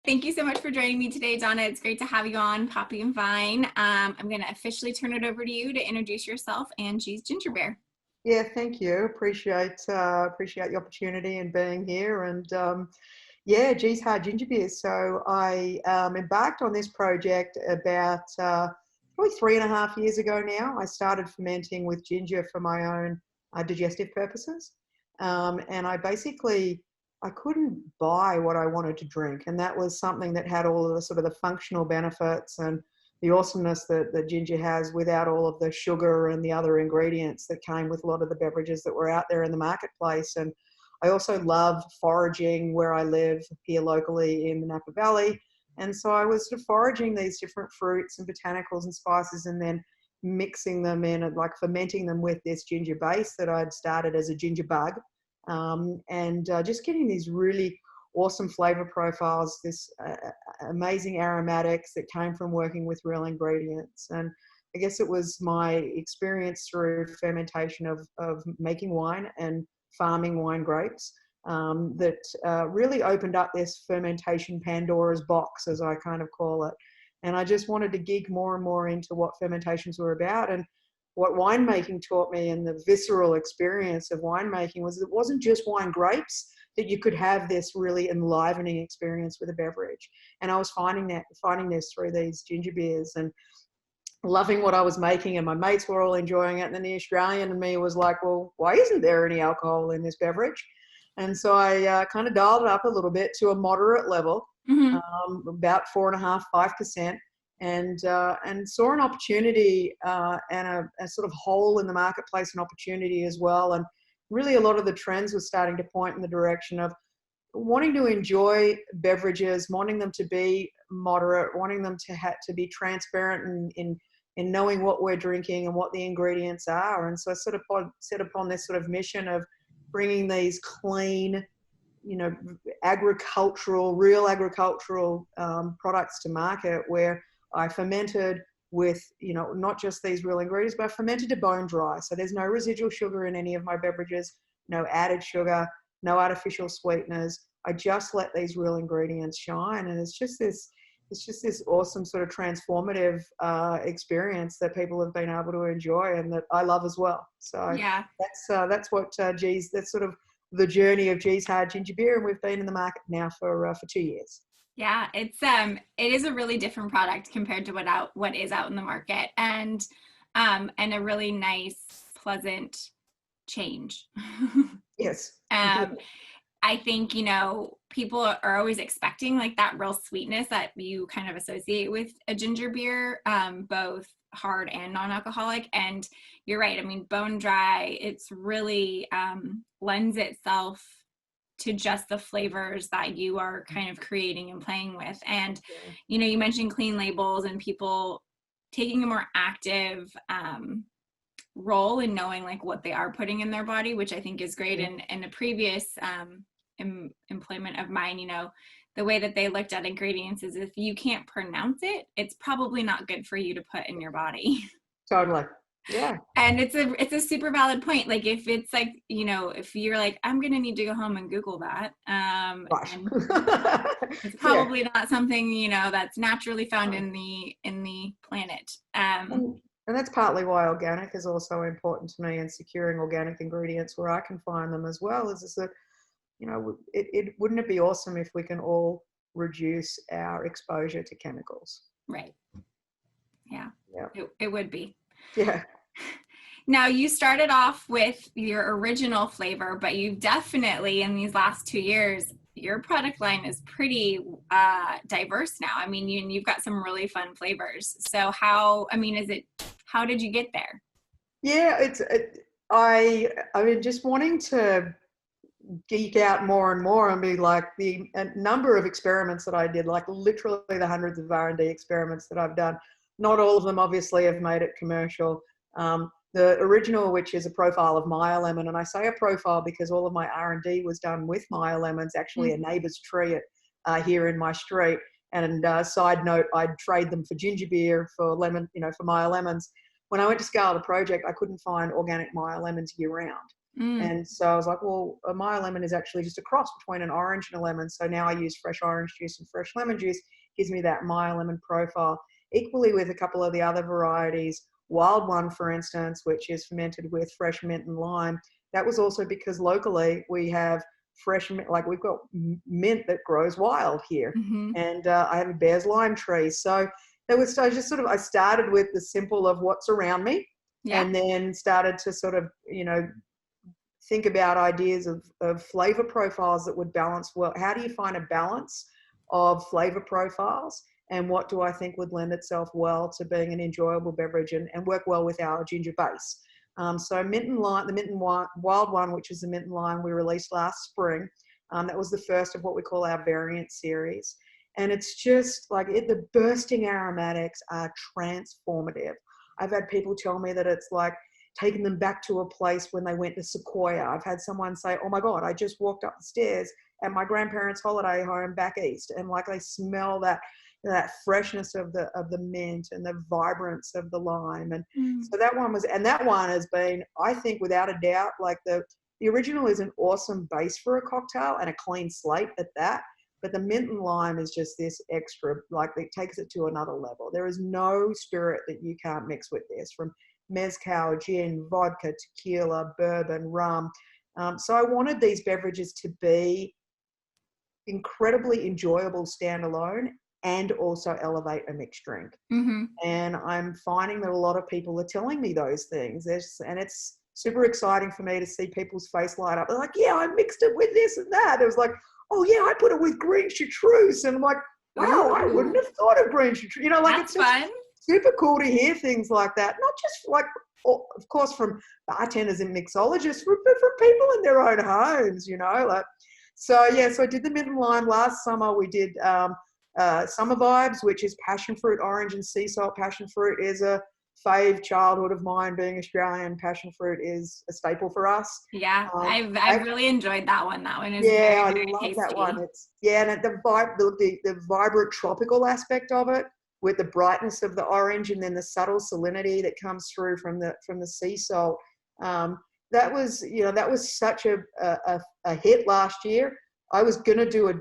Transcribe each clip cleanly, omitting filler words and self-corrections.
Thank you so much for joining me today, Donna. It's great to have you on Poppy and Vine. I'm going to officially turn it over to you to introduce yourself and G's Ginger Beer. Yeah, thank you. Appreciate the opportunity and being here. And yeah, G's Hard Ginger Beer. So I embarked on this project about probably 3.5 years ago now. I started fermenting with ginger for my own digestive purposes, and I couldn't buy what I wanted to drink, and that was something that had all of the sort of the functional benefits and the awesomeness that ginger has without all of the sugar and the other ingredients that came with a lot of the beverages that were out there in the marketplace. And I also love foraging where I live here locally in the Napa Valley. And so I was sort of foraging these different fruits and botanicals and spices and then mixing them in and like fermenting them with this ginger base that I'd started as a ginger bug. Just getting these really awesome flavor profiles, this amazing aromatics that came from working with real ingredients. And I guess it was my experience through fermentation of making wine and farming wine grapes that really opened up this fermentation Pandora's box, as I kind of call it. And I just wanted to geek more and more into what fermentations were about. And what winemaking taught me, and the visceral experience of winemaking, was it wasn't just wine grapes, that you could have this really enlivening experience with a beverage. And I was finding this through these ginger beers and loving what I was making, and my mates were all enjoying it. And then the Australian in me was like, well, why isn't there any alcohol in this beverage? And so I kind of dialed it up a little bit to a moderate level, about 4.5%, 5%. And saw an opportunity and a sort of hole in the marketplace, an opportunity as well. And really a lot of the trends were starting to point in the direction of wanting to enjoy beverages, wanting them to be moderate, wanting them to be transparent in knowing what we're drinking and what the ingredients are. And so I sort of set upon this sort of mission of bringing these clean, real agricultural products to market, where I fermented with, not just these real ingredients, but I fermented to bone dry. So there's no residual sugar in any of my beverages, no added sugar, no artificial sweeteners. I just let these real ingredients shine. And it's just this awesome sort of transformative experience that people have been able to enjoy and that I love as well. So yeah, that's what that's sort of the journey of G's Hard Ginger Beer. And we've been in the market now for 2 years. Yeah, it is a really different product compared to what is out in the market, and a really nice, pleasant change. Yes. I think, people are always expecting like that real sweetness that you kind of associate with a ginger beer, both hard and non-alcoholic. And you're right. I mean, bone dry, it's really lends itself to just the flavors that you are kind of creating and playing with. And, you mentioned clean labels and people taking a more active role in knowing like what they are putting in their body, which I think is great. And in a previous employment of mine, the way that they looked at ingredients is if you can't pronounce it, it's probably not good for you to put in your body. Totally. Yeah. And it's a super valid point. Like if it's like, if you're like, I'm going to need to go home and Google that. It's probably not something, that's naturally found in the planet. And that's partly why organic is also important to me, and securing organic ingredients where I can find them as well. Is that, wouldn't it be awesome if we can all reduce our exposure to chemicals? Right. Yeah. It would be. Yeah. Now, you started off with your original flavor, but you've definitely, in these last 2 years, your product line is pretty diverse now. I mean, you've got some really fun flavors. So how did you get there? Yeah, I mean, just wanting to geek out more and more and be like a number of experiments that I did, like literally the hundreds of R&D experiments that I've done. Not all of them obviously have made it commercial. The original, which is a profile of Meyer lemon, and I say a profile because all of my R&D was done with Meyer lemons, actually a neighbour's tree here in my street. And side note, I'd trade them for ginger beer, for lemon, for Meyer lemons. When I went to scale the project, I couldn't find organic Meyer lemons year round. Mm. And so I was like, well, a Meyer lemon is actually just a cross between an orange and a lemon. So now I use fresh orange juice and fresh lemon juice, gives me that Meyer lemon profile. Equally with a couple of the other varieties, Wild One, for instance, which is fermented with fresh mint and lime. That was also because locally we have fresh mint, like we've got mint that grows wild here. Mm-hmm. And I have a Bear's lime tree. So I started with the simple of what's around me, Yeah. and then started to sort of, think about ideas of flavor profiles that would balance well. How do you find a balance of flavor profiles, and what do I think would lend itself well to being an enjoyable beverage and work well with our ginger base? So mint and lime, the mint and wild one, which is the mint and lime we released last spring. That was the first of what we call our variant series. And it's just like the bursting aromatics are transformative. I've had people tell me that it's like taking them back to a place when they went to Sequoia. I've had someone say, oh my God, I just walked up the stairs at my grandparents' holiday home back east, and like they smell that freshness of the mint and the vibrance of the lime. And so that one has been, I think, without a doubt, like the original is an awesome base for a cocktail and a clean slate at that. But the mint and lime is just this extra, like it takes it to another level. There is no spirit that you can't mix with this, from mezcal, gin, vodka, tequila, bourbon, rum. So I wanted these beverages to be incredibly enjoyable standalone and also elevate a mixed drink. Mm-hmm. And I'm finding that a lot of people are telling me those things. And it's super exciting for me to see people's face light up. They're like, yeah, I mixed it with this and that. It was like, oh yeah, I put it with green chartreuse. And I'm like, wow, I wouldn't have thought of green chartreuse. That's it's just fun. super cool to hear things like that. Not just like, of course, from bartenders and mixologists, but from people in their own homes, So I did the mint and lime last summer. We did Summer Vibes, which is passion fruit, orange and sea salt. Passion fruit is a fave childhood of mine. Being Australian, passion fruit is a staple for us. Yeah, I've really enjoyed that one. That one is I very love tasty. that one. And the vibrant tropical aspect of it, with the brightness of the orange and then the subtle salinity that comes through from the sea salt. That was such a hit last year. I was going to do a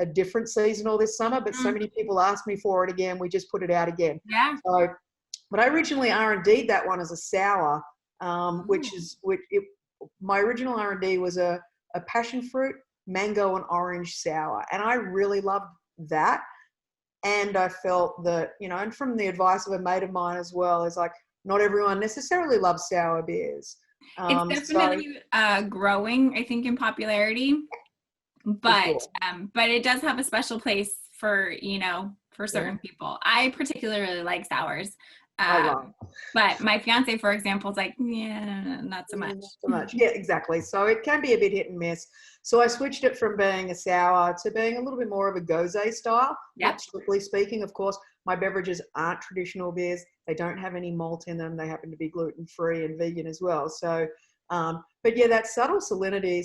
different seasonal this summer, but so many people asked me for it again. We just put it out again. Yeah. So, but I originally R&D'd that one as a sour, my original R&D was a passion fruit, mango and orange sour. And I really loved that. And I felt that, and from the advice of a mate of mine as well, is like, not everyone necessarily loves sour beers. It's definitely growing, I think, in popularity, but sure. But it does have a special place for certain people. I particularly like sours. I love. But my fiance, for example, is like, yeah, not so much. Not so much. Yeah, exactly. So it can be a bit hit and miss. So I switched it from being a sour to being a little bit more of a gose style. Yep. Not strictly speaking, of course. My beverages aren't traditional beers. They don't have any malt in them. They happen to be gluten-free and vegan as well. So, but yeah, that subtle salinity,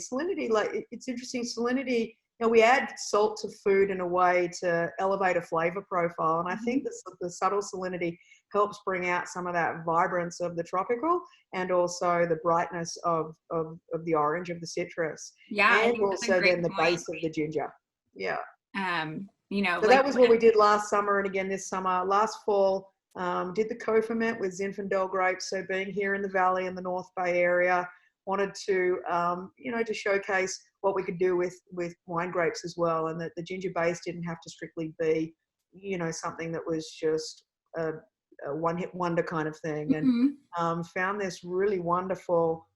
like it's interesting. Salinity, we add salt to food in a way to elevate a flavor profile. And I think the subtle salinity helps bring out some of that vibrance of the tropical and also the brightness of the orange, of the citrus. Yeah. And also then the base of the ginger. Yeah. So that was what we did last summer and again this summer. Last fall, did the co-ferment with Zinfandel grapes. So being here in the Valley in the North Bay area, wanted to, to showcase what we could do with wine grapes as well. And that the ginger base didn't have to strictly be, something that was just a one-hit wonder kind of thing. And found this really wonderful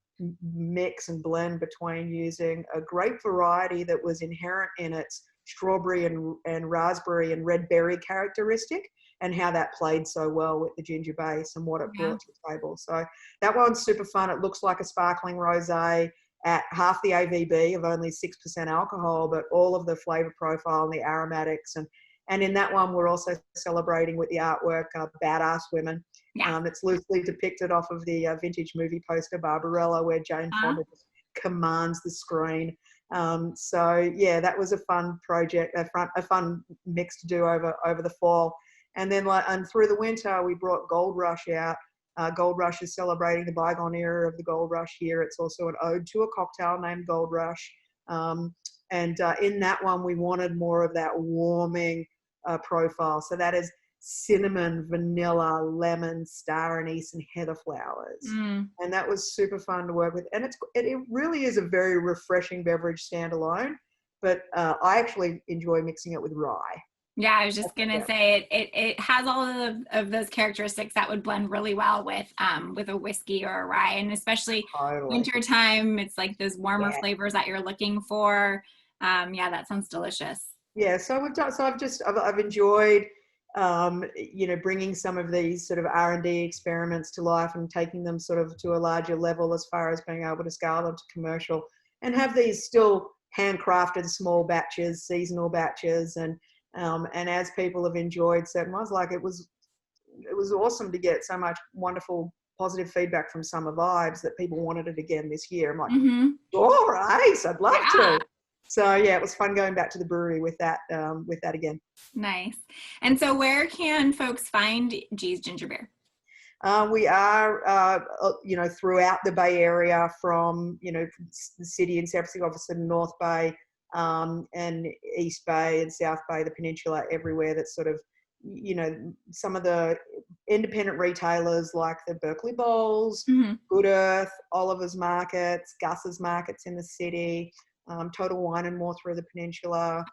mix and blend between using a grape variety that was inherent in its strawberry and raspberry and red berry characteristic, and how that played so well with the ginger base and what it brought to the table. So that one's super fun. It looks like a sparkling rosé at half the AVB of only 6% alcohol, but all of the flavor profile and the aromatics. And in that one, we're also celebrating with the artwork Badass Women. Yeah. It's loosely depicted off of the vintage movie poster Barbarella, where Jane Fonda commands the screen. So yeah, that was a fun project, a fun mix to do over the fall. And then and through the winter, we brought Gold Rush out, Gold Rush is celebrating the bygone era of the Gold Rush here. It's also an ode to a cocktail named Gold Rush. And in that one, we wanted more of that warming profile. So that is cinnamon, vanilla, lemon, star anise, and heather flowers. And that was super fun to work with. And it really is a very refreshing beverage standalone, but I actually enjoy mixing it with rye. Yeah, I was just gonna say it has all of those characteristics that would blend really well with a whiskey or a rye, and especially winter time, it's like those warmer flavors that you're looking for. Yeah, that sounds delicious. Yeah, so I've enjoyed bringing some of these sort of R&D experiments to life and taking them sort of to a larger level as far as being able to scale them to commercial and have these still handcrafted small batches, seasonal batches, and as people have enjoyed certain ones, like it was awesome to get so much wonderful positive feedback from Summer Vibes that people wanted it again this year. I'm like, all right, I'd love to. So yeah, it was fun going back to the brewery with that again. Nice. And so where can folks find G's Ginger Beer? We are, throughout the Bay Area, from, the city in San Francisco, obviously North Bay, and East Bay and South Bay, the peninsula, everywhere. That's sort of, some of the independent retailers like the Berkeley Bowls, Good Earth, Oliver's Markets, Gus's Markets in the city, Total Wine and More through the peninsula,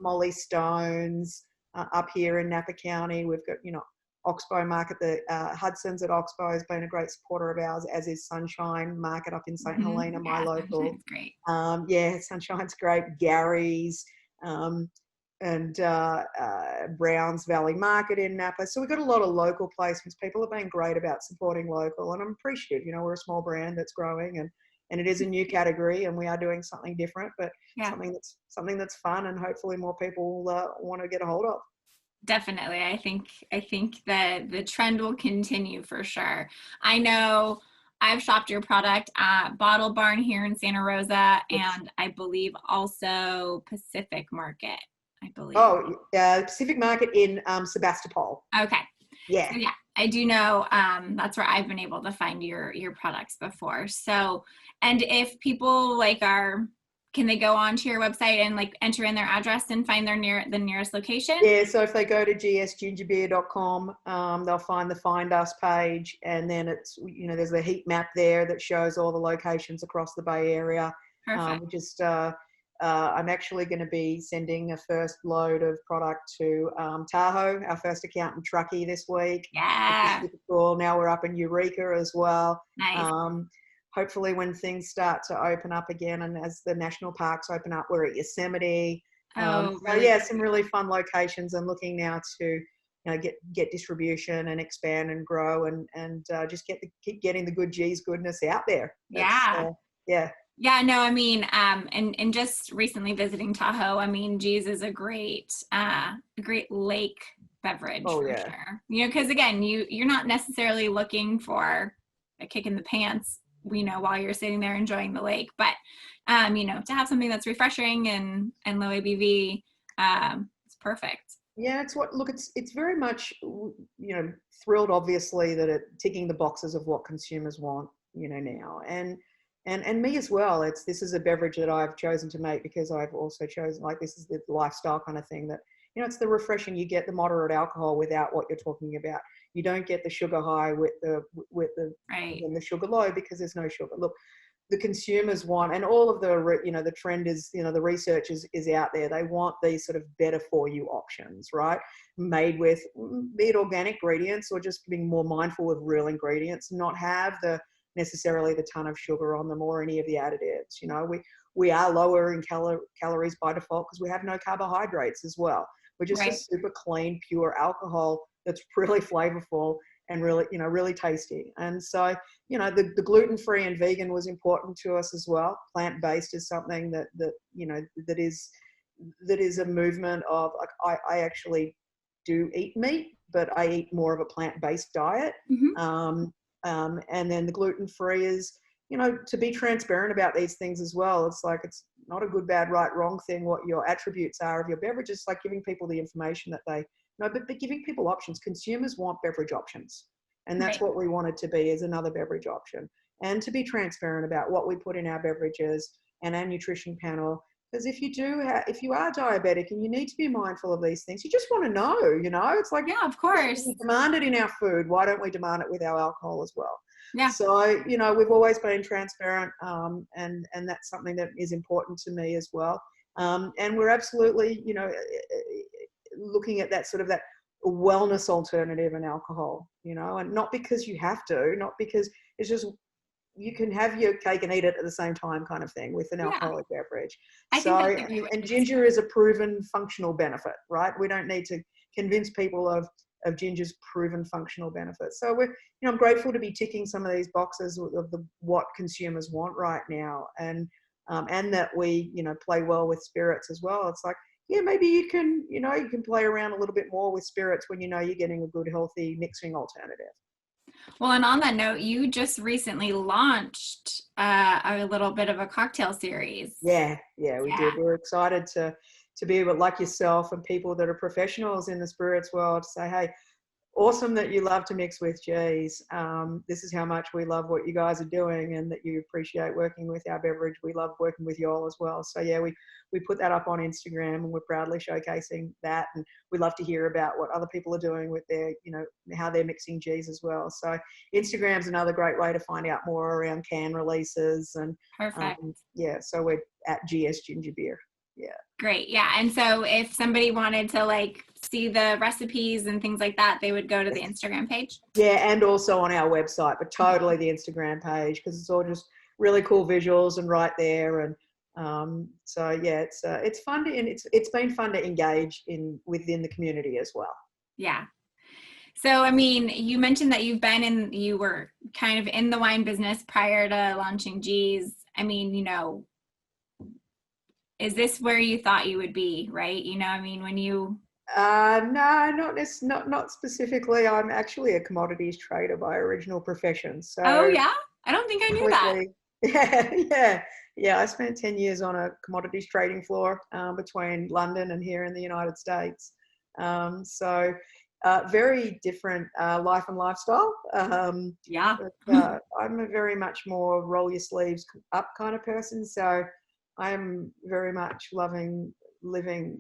Molly Stone's up here in Napa County. We've got, Oxbow Market, the Hudson's at Oxbow has been a great supporter of ours, as is Sunshine Market up in St. Helena, my local. Sunshine's great. Sunshine's great. Gary's and Browns Valley Market in Napa. So we've got a lot of local placements. People have been great about supporting local, and I'm appreciative. We're a small brand that's growing, and it is a new category, and we are doing something different, but something that's fun, and hopefully more people want to get a hold of. Definitely. I think that the trend will continue for sure. I know I've shopped your product at Bottle Barn here in Santa Rosa, and I believe also Pacific Market, I believe. Pacific Market in Sebastopol. Okay. Yeah. So, I do know that's where I've been able to find your products before. So, and if people can they go onto your website and enter in their address and find the nearest location? Yeah, so if they go to gsgingerbeer.com, they'll find the Find Us page, and then it's, there's a heat map there that shows all the locations across the Bay Area. Perfect. I'm actually going to be sending a first load of product to Tahoe, our first account in Truckee this week. Yeah. Which is cool. Now we're up in Eureka as well. Nice. Hopefully when things start to open up again, and as the national parks open up, we're at Yosemite. Some really fun locations, and looking now to get distribution and expand and grow and just keep getting the good G's goodness out there. And just recently visiting Tahoe, G's is a great lake beverage for sure. Because again, you're not necessarily looking for a kick in the pants, while you're sitting there enjoying the lake, but to have something that's refreshing and low ABV, it's perfect. Yeah, it's very much, thrilled obviously that it's ticking the boxes of what consumers want, now. And me as well. This is a beverage that I've chosen to make because I've also chosen, this is the lifestyle kind of thing that, it's the refreshing. You get the moderate alcohol without what you're talking about. You don't get the sugar high with the and the sugar low, because there's no sugar. Look, the consumers want, and all of the trend is, the research is out there. They want these sort of better for you options, right? Made with, be it organic ingredients or just being more mindful of real ingredients, not have necessarily the ton of sugar on them or any of the additives. We are lower in calories by default because we have no carbohydrates as well. We're just a super clean, pure alcohol that's really flavorful and really, really tasty. And so, the gluten-free and vegan was important to us as well. Plant-based is something that is a movement of, I actually do eat meat, but I eat more of a plant-based diet. And then the gluten-free is, to be transparent about these things as well. It's not a good, bad, right, wrong thing, what your attributes are of your beverage. It's giving people the information that they know, but giving people options. Consumers want beverage options. And that's Right. what we wanted to be, as another beverage option, and to be transparent about what we put in our beverages and our nutrition panel. Because if you are diabetic and you need to be mindful of these things, you just want to know, it's like, Yeah, of course. we demand it in our food. Why don't we demand it with our alcohol as well? Yeah. So, we've always been transparent, and that's something that is important to me as well. And we're absolutely, looking at that sort of that wellness alternative in alcohol, and not because you have to, not because it's just, you can have your cake and eat it at the same time kind of thing with an Yeah. alcoholic beverage. I think So, that's a great way and to ginger describe is a proven functional benefit, right? We don't need to convince people of ginger's proven functional benefits. So I'm grateful to be ticking some of these boxes of what consumers want right now, and that we, play well with spirits as well. It's like, yeah, maybe you can play around a little bit more with spirits when you're getting a good, healthy mixing alternative. Well, and on that note, you just recently launched a little bit of a cocktail series. Yeah, we Yeah. did. We're excited to be able, like yourself and people that are professionals in the spirits world, to say, hey, awesome that you love to mix with G's. This is how much we love what you guys are doing, and that you appreciate working with our beverage. We love working with y'all as well. So yeah, we put that up on Instagram, and we're proudly showcasing that. And we love to hear about what other people are doing with their, how they're mixing G's as well. So Instagram's another great way to find out more around can releases. And Perfect. so we're at GS Ginger Beer. Yeah. Great. Yeah. And so if somebody wanted to see the recipes and things like that, they would go to the Instagram page. Yeah, and also on our website, but totally the Instagram page, because it's all just really cool visuals and right there. And so yeah, it's fun and it's been fun to engage within the community as well. Yeah. So, I mean, you mentioned that you were kind of in the wine business prior to launching G's. I mean, is this where you thought you would be, right? I mean, when you... No, not specifically. I'm actually a commodities trader by original profession. So Oh yeah? I don't think I knew that. Yeah. I spent 10 years on a commodities trading floor between London and here in the United States. So very different life and lifestyle. Yeah. But, I'm a very much more roll your sleeves up kind of person. So I'm very much living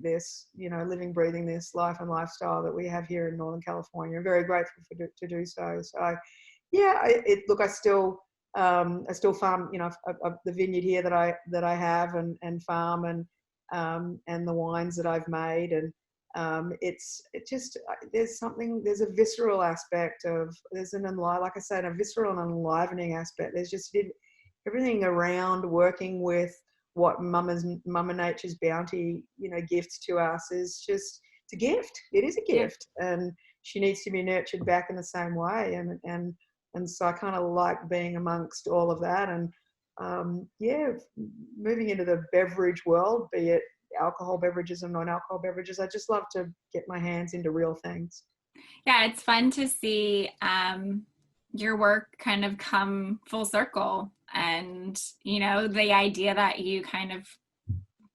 this, breathing this life and lifestyle that we have here in Northern California. I'm very grateful to do so. So, yeah, I still farm, the vineyard here that I have and farm and the wines that I've made. And there's a visceral aspect like I said, a visceral and enlivening aspect. There's just everything around working with what Mama Nature's bounty, gifts to us is just, it's a gift. It is a gift, and she needs to be nurtured back in the same way. And so I kind of like being amongst all of that. And moving into the beverage world, be it alcohol beverages and non-alcohol beverages, I just love to get my hands into real things. Yeah, it's fun to see your work kind of come full circle. And, the idea that you kind of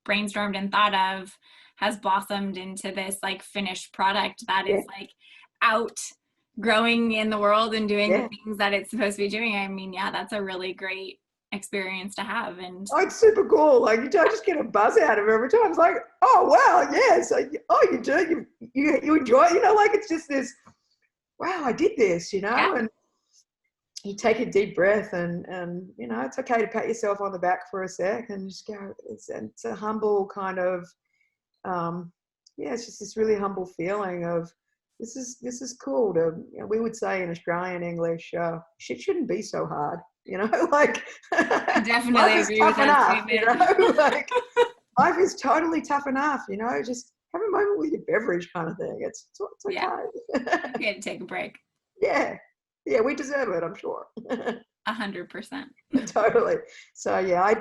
brainstormed and thought of has blossomed into this finished product that is out growing in the world and doing the things that it's supposed to be doing. I mean, yeah, that's a really great experience to have. And it's super cool. Like, I just get a buzz out of it every time. It's like, oh wow, yeah. So you do, you enjoy it, it's just this, wow, I did this, and you take a deep breath and it's okay to pat yourself on the back for a sec and just go, it's a humble kind of, it's just this really humble feeling of, this is cool to, we would say in Australian English, shit shouldn't be so hard, definitely agree with that statement. Life is totally tough enough, just have a moment with your beverage kind of thing. It's okay. Yeah. Okay to take a break. Yeah, we deserve it, I'm sure. 100%. Totally. So yeah, I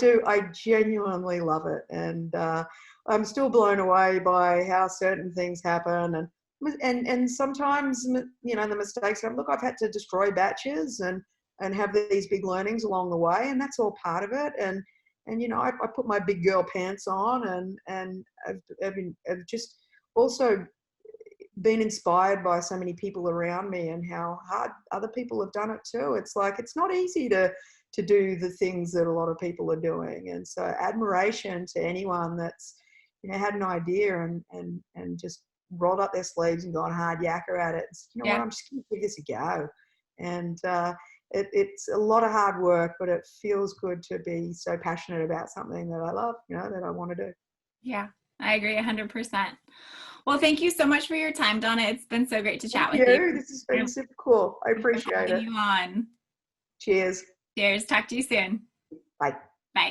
genuinely love it. And I'm still blown away by how certain things happen. And sometimes, the mistakes, look, I've had to destroy batches and have these big learnings along the way. And that's all part of it. And I put my big girl pants on and I've just also been inspired by so many people around me and how hard other people have done it too. It's like, it's not easy to do the things that a lot of people are doing. And so admiration to anyone that's, had an idea and just rolled up their sleeves and gone hard yakka at it. It's, what, Yeah. I'm just going to give this a go. And it's a lot of hard work, but it feels good to be so passionate about something that I love, that I want to do. Yeah, I agree 100%. Well, thank you so much for your time, Donna. It's been so great to chat Thank with you. you. This has been super cool. I appreciate it. You on. Cheers. Cheers. Talk to you soon. Bye.